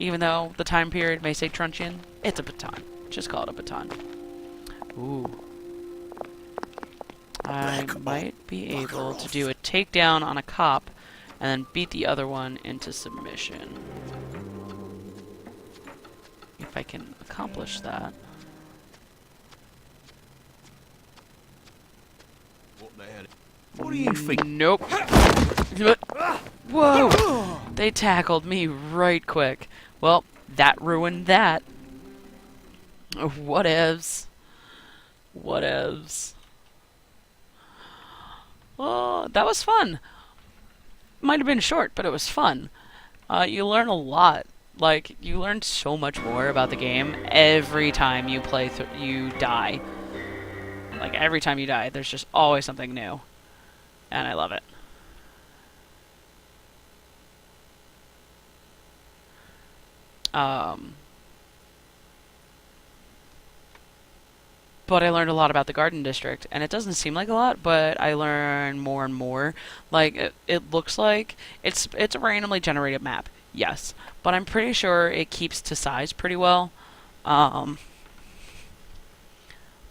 Even though the time period may say truncheon, it's a baton. Just call it a baton. Ooh. I might be able to do a takedown on a cop and then beat the other one into submission. If I can accomplish that. What do you think? Nope. Whoa! They tackled me right quick. Well, that ruined that. Whatevs. Whatevs. Well, that was fun. Might have been short, but it was fun. You learn a lot. Like, you learn so much more about the game every time you play you die. Like, every time you die, there's just always something new. And I love it. But I learned a lot about the Garden District, and it doesn't seem like a lot, but I learn more and more. Like, it looks like it's a randomly generated map, yes, but I'm pretty sure it keeps to size pretty well.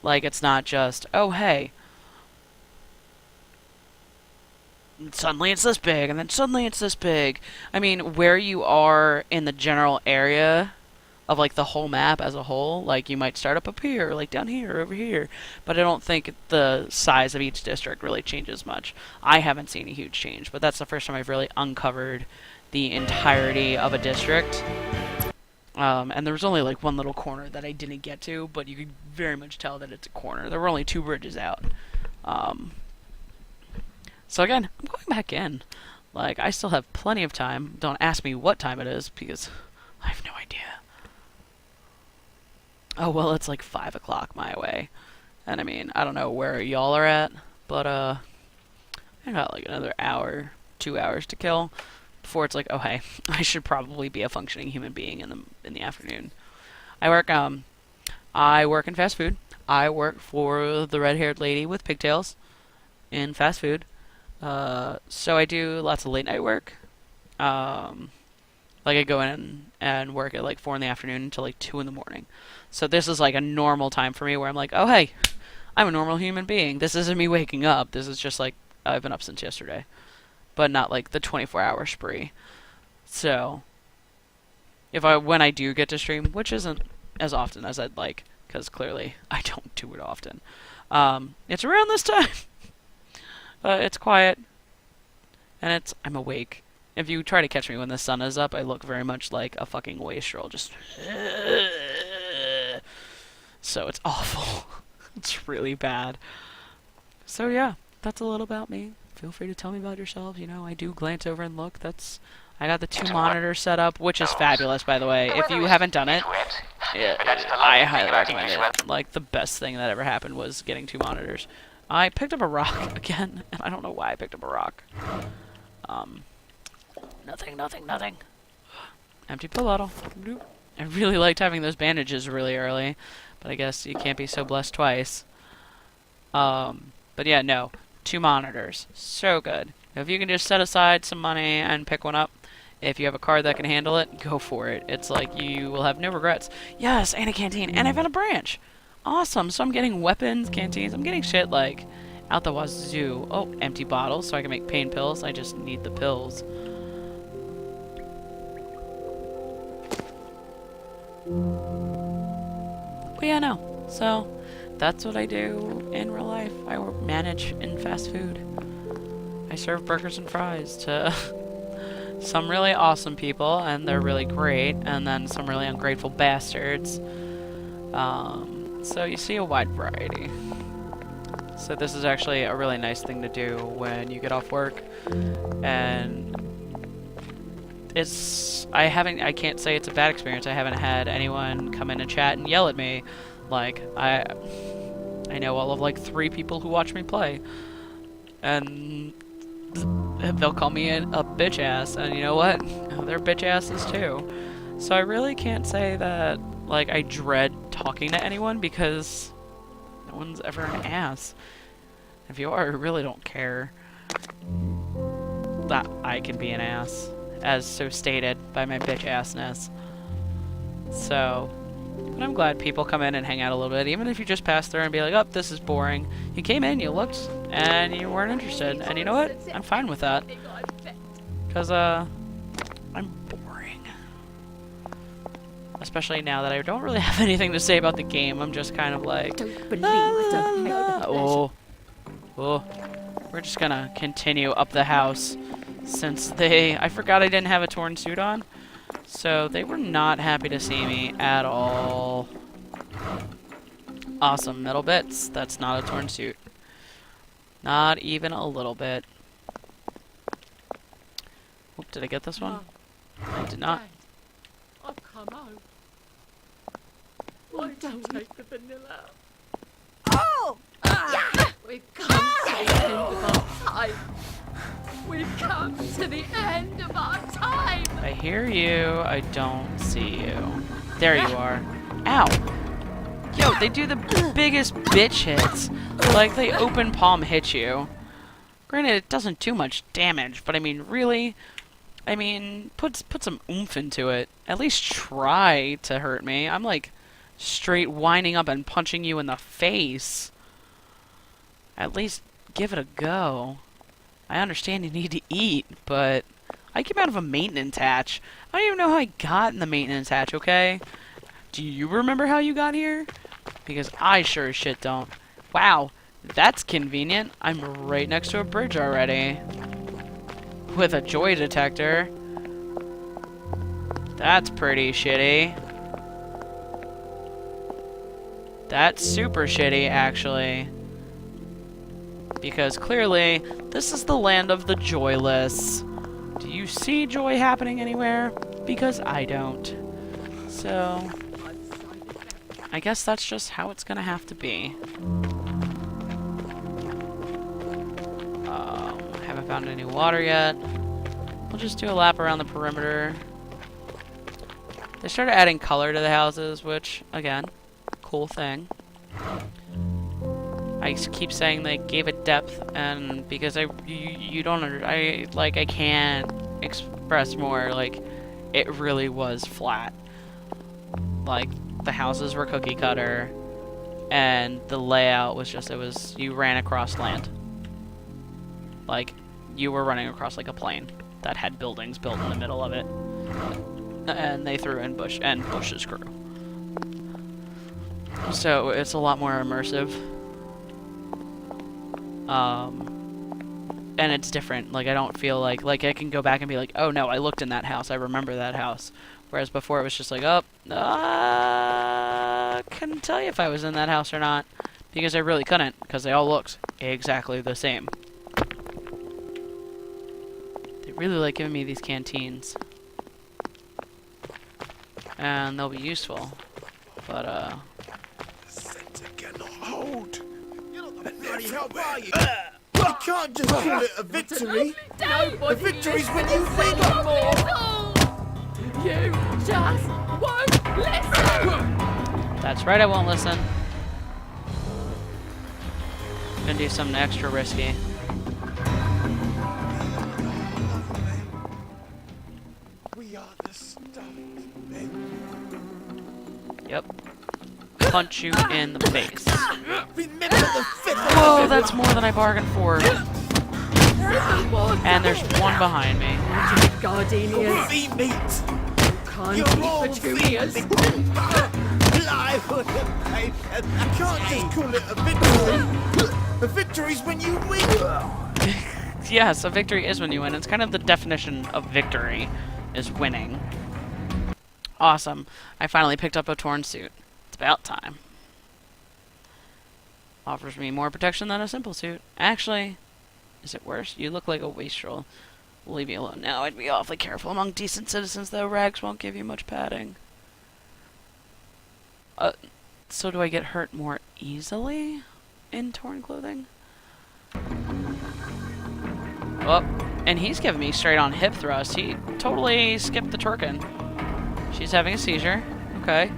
Like, it's not just, oh, hey, suddenly it's this big, and then suddenly it's this big. I mean, where you are in the general area of, like, the whole map as a whole, like, you might start up here, like, down here, over here, but I don't think the size of each district really changes much. I haven't seen a huge change, but that's the first time I've really uncovered the entirety of a district. And there was only, like, one little corner that I didn't get to, but you could very much tell that it's a corner. There were only 2 bridges out. So again, I'm going back in. Like, I still have plenty of time. Don't ask me what time it is, because I have no idea. Oh, well, it's like 5 o'clock my way. And I mean, I don't know where y'all are at, but I got like another hour, 2 hours to kill before it's like, oh hey, I should probably be a functioning human being in the afternoon. I work in fast food. I work for the red-haired lady with pigtails in fast food. So I do lots of late night work. Like, I go in and work at like 4 in the afternoon until like 2 in the morning. So this is like a normal time for me where I'm like, oh hey, I'm a normal human being. This isn't me waking up. This is just like, I've been up since yesterday. But not like the 24-hour spree. So, when I do get to stream, which isn't as often as I'd like, because clearly I don't do it often, it's around this time. It's quiet, and I'm awake. If you try to catch me when the sun is up, I look very much like a fucking wastrel, just... So it's awful. It's really bad. So yeah, that's a little about me. Feel free to tell me about yourselves. You know, I do glance over and look. I got the 2 monitors set up, which is fabulous, by the way. If you haven't done it, I highly recommend it. Like, the best thing that ever happened was getting 2 monitors. I picked up a rock again, and I don't know why I picked up a rock. Nothing. Empty pill bottle. I really liked having those bandages really early, but I guess you can't be so blessed twice. But yeah, no. 2 monitors. So good. If you can just set aside some money and pick one up, if you have a card that can handle it, go for it. It's like you will have no regrets. Yes, and a canteen, and I've got a branch. Awesome. So I'm getting weapons, canteens. I'm getting shit like out the wazoo. Oh, empty bottles so I can make pain pills. I just need the pills. But yeah, no. So that's what I do in real life. I manage in fast food. I serve burgers and fries to some really awesome people, and they're really great, and then some really ungrateful bastards. So you see a wide variety. So this is actually a really nice thing to do when you get off work, and I can't say it's a bad experience. I haven't had anyone come in and chat and yell at me. Like, I know all of like 3 people who watch me play, and they'll call me a bitch ass, and you know what? They're bitch asses too. So I really can't say that like I dread talking to anyone, because no one's ever an ass. If you are, I really don't care that I can be an ass, as so stated by my bitch assness. So, but I'm glad people come in and hang out a little bit, even if you just pass through and be like, oh, this is boring. You came in, you looked, and you weren't interested. And you know what? I'm fine with that. Because, I'm boring. Especially now that I don't really have anything to say about the game. I'm just kind of like, Don't believe the la. Oh. Oh. We're just gonna continue up the house. Since I forgot I didn't have a torn suit on. So they were not happy to see me at all. Awesome, metal bits. That's not a torn suit. Not even a little bit. Oop, did I get this one? I did not. I've come home. Why don't take the vanilla? Oh! We've come to the end of our time. We've come to the end of our time. I hear you. I don't see you. There you are. Ow! Yo, they do the biggest bitch hits. Like, they open palm hit you. Granted, it doesn't do much damage, but I mean, really? I mean, put some oomph into it. At least try to hurt me. I'm like, straight winding up and punching you in the face. At least give it a go. I understand you need to eat, but I came out of a maintenance hatch. I don't even know how I got in the maintenance hatch, okay? Do you remember how you got here? Because I sure as shit don't. Wow, that's convenient. I'm right next to a bridge already. With a joy detector. That's pretty shitty. That's super shitty, actually. Because clearly, this is the land of the joyless. Do you see joy happening anywhere? Because I don't. So, I guess that's just how it's gonna have to be. Haven't found any water yet. We'll just do a lap around the perimeter. They started adding color to the houses, which, again, cool thing. I keep saying they gave it depth, and because you don't I can't express more. Like, it really was flat. Like, the houses were cookie cutter, and the layout was just, you ran across land. Like, you were running across like a plane that had buildings built in the middle of it, and they threw in bushes grew. So it's a lot more immersive. And it's different. Like, I don't feel like I can go back and be like, oh no, I looked in that house, I remember that house. Whereas before it was just like, oh, couldn't tell you if I was in that house or not. Because I really couldn't, because they all looked exactly the same. They really like giving me these canteens. And they'll be useful. But, Hold! Bloody hell, are you? You can't just call it a victory. A victory's when you win. You just won't listen. that's right, I won't listen. Gonna do something extra risky. We are the stuff, men. Yep. Punch you in the face. Remember the fifth. Whoa, that's more than I bargained for. And there's one behind me. Gardenias, Be meat. can't You're keep all petunias. Plywood and paper. You can't just call it a victory. A victory's when you win. Yes, a victory is when you win. It's kind of the definition of victory, is winning. Awesome. I finally picked up a torn suit. It's about time. Offers me more protection than a simple suit. Actually, is it worse? You look like a wastrel. Leave me alone now. I'd be awfully careful among decent citizens, though rags won't give you much padding. So do I get hurt more easily in torn clothing? Oh, and he's giving me straight on hip thrust. He totally skipped the twerking. She's having a seizure. Okay.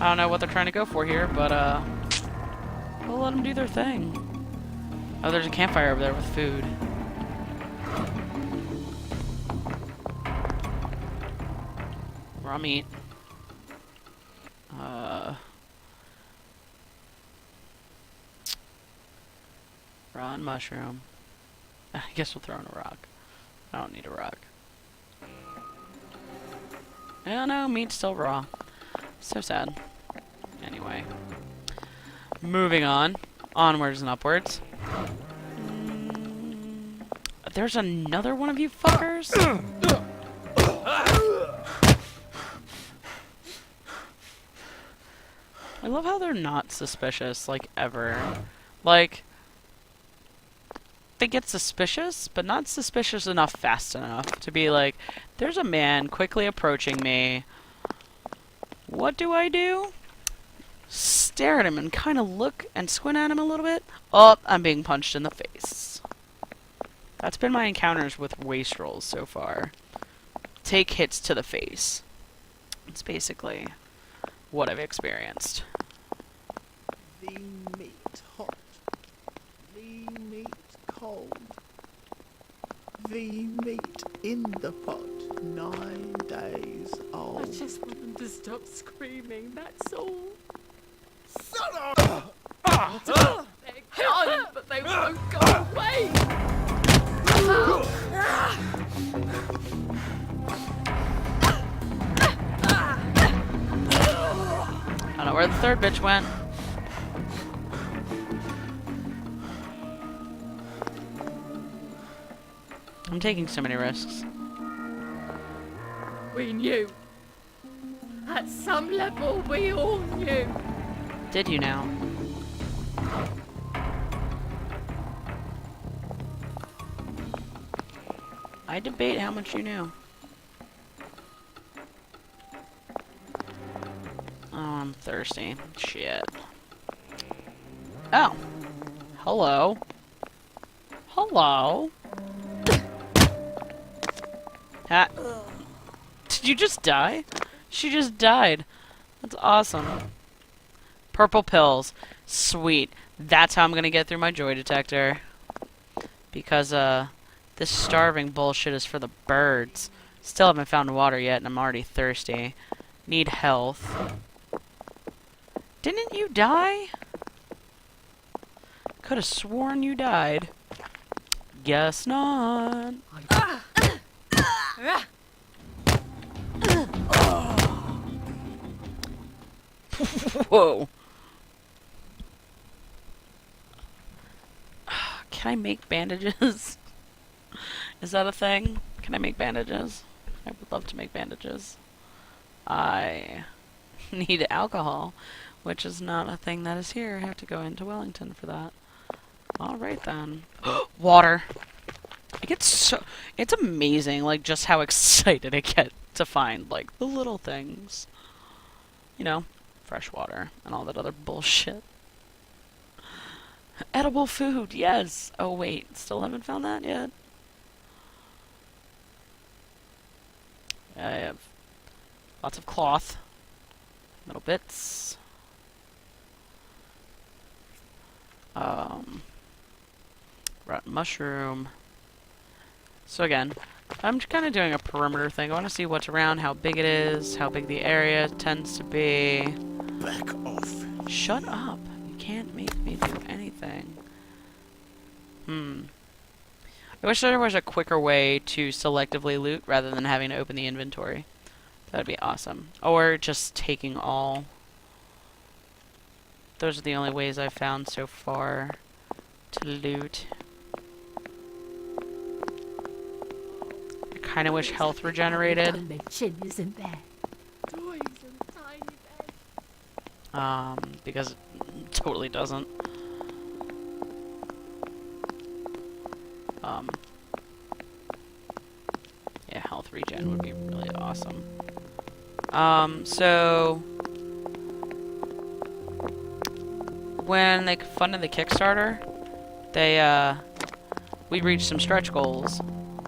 I don't know what they're trying to go for here, but, we'll let them do their thing. Oh, there's a campfire over there with food. Raw meat. Raw and mushroom. I guess we'll throw in a rock. I don't need a rock. Oh no, meat's still raw. So sad. Anyway. Moving on. Onwards and upwards. There's another one of you fuckers? I love how they're not suspicious, like, ever. Like, they get suspicious, but not suspicious enough fast enough to be like, there's a man quickly approaching me. What do? Stare at him and kind of look and squint at him a little bit. Oh, I'm being punched in the face. That's been my encounters with wastrels so far. Take hits to the face. It's basically what I've experienced. The meat hot. The meat cold. The meat in the pot. 9 days I old. just want them to stop screaming, that's all. Son of They're gone, but they won't go away. I don't know where the third bitch went. I'm taking so many risks. We knew. At some level, we all knew. Did you now? I debate how much you knew. Oh, I'm thirsty. Shit. Oh. Hello. Hello. Ha. Did you just die? She just died. That's awesome. Purple pills. Sweet. That's how I'm gonna get through my joy detector. Because, this starving bullshit is for the birds. Still haven't found water yet, and I'm already thirsty. Need health. Didn't you die? Could have sworn you died. Guess not. Whoa. Can I make bandages? Is that a thing? Can I make bandages? I would love to make bandages. I need alcohol, which is not a thing that is here. I have to go into Wellington for that. Alright then. Water. I get so... It's amazing, like, just how excited I get to find, like, the little things. You know, fresh water and all that other bullshit. Edible food, yes! Oh wait, still haven't found that yet? I have lots of cloth. Little bits. Rotten mushroom. So again, I'm kind of doing a perimeter thing. I want to see what's around, how big it is, how big the area tends to be. Back off. Shut up. You can't make me do anything. I wish there was a quicker way to selectively loot rather than having to open the inventory. That would be awesome. Or just taking all. Those are the only ways I've found so far to loot. I kind of wish health regenerated. Dimension isn't there. Toys and tiny beds. Because it totally doesn't. Yeah, health regen would be really awesome. So when they funded the Kickstarter, we reached some stretch goals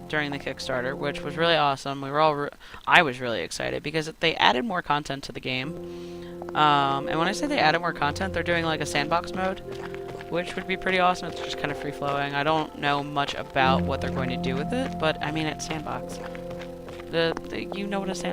during the Kickstarter, which was really awesome. We were all I was really excited because they added more content to the game. And when I say they added more content, they're doing like a sandbox mode, which would be pretty awesome. It's just kind of free-flowing. I don't know much about what they're going to do with it, but I mean, it's sandbox. You know what a sandbox